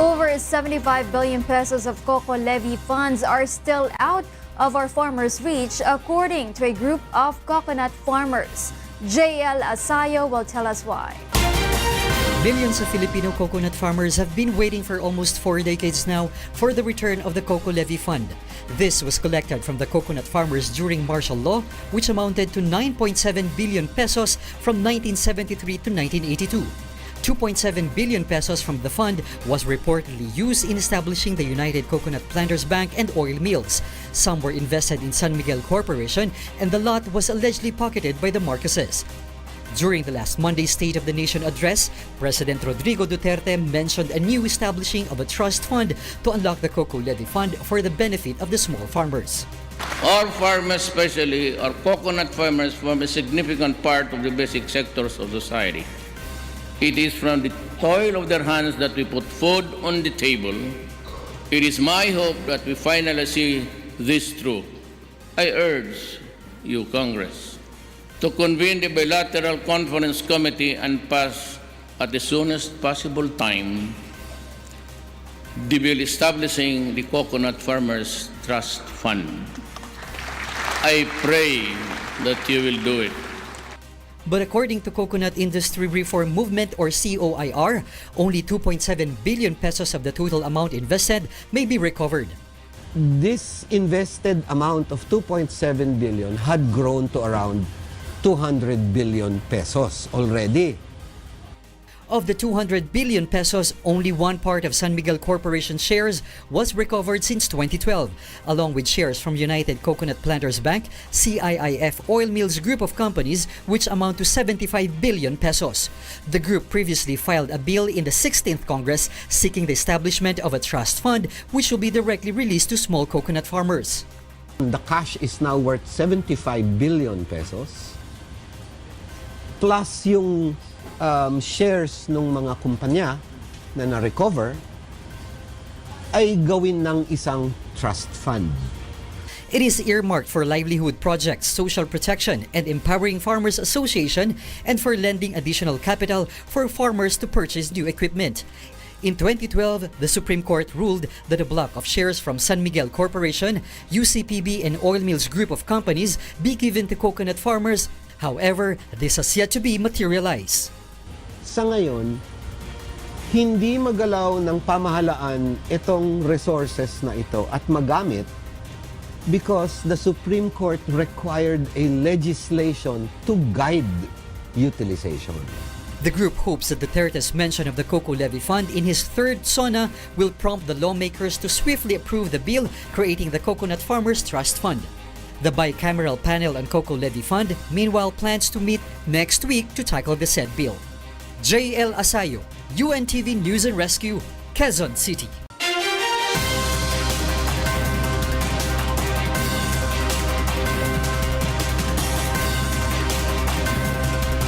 Over 75 billion pesos of coco levy funds are still out of our farmers' reach, according to a group of coconut farmers. Asayo will tell us why. Millions of Filipino coconut farmers have been waiting for almost 4 decades now for the return of the Coco Levy Fund. This was collected from the coconut farmers during martial law, which amounted to 9.7 billion pesos from 1973 to 1982. 2.7 billion pesos from the fund was reportedly used in establishing the United Coconut Planters Bank and oil mills. Some were invested in San Miguel Corporation, and the lot was allegedly pocketed by the Marcoses. During the last Monday's State of the Nation address, President Rodrigo Duterte mentioned a new establishing of a trust fund to unlock the Coco Levy Fund for the benefit of the small farmers. Our farmers, especially our coconut farmers, form a significant part of the basic sectors of society. It is from the toil of their hands that we put food on the table. It is my hope that we finally see this through. I urge you, Congress, to convene the bilateral conference committee and pass at the soonest possible time the bill establishing the Coconut Farmers Trust Fund. I pray that you will do it. But according to Coconut Industry Reform Movement or COIR, only 2.7 billion pesos of the total amount invested may be recovered. This invested amount of 2.7 billion had grown to around 200 billion pesos already. Of the 200 billion pesos, only one part of San Miguel Corporation shares was recovered since 2012, along with shares from United Coconut Planters Bank, CIIF Oil Mills Group of Companies, which amount to 75 billion pesos. The group previously filed a bill in the 16th Congress seeking the establishment of a trust fund which will be directly released to small coconut farmers. The cash is now worth 75 billion pesos, plus yung shares ng mga kumpanya na na-recover ay gawin ng isang trust fund. It is earmarked for livelihood projects, social protection, and empowering farmers association, and for lending additional capital for farmers to purchase new equipment. In 2012, the Supreme Court ruled that a block of shares from San Miguel Corporation, UCPB, and Oil Mills Group of Companies be given to coconut farmers. However, this has yet to be materialized. Sa ngayon, hindi magalaw ng pamahalaan itong resources na ito at magamit because the Supreme Court required a legislation to guide utilization. The group hopes that Duterte's mention of the Coco Levy Fund in his third SONA will prompt the lawmakers to swiftly approve the bill creating the Coconut Farmers Trust Fund. The bicameral panel on Coco Levy Fund meanwhile plans to meet next week to tackle the said bill. Asayo, UNTV News and Rescue, Quezon City.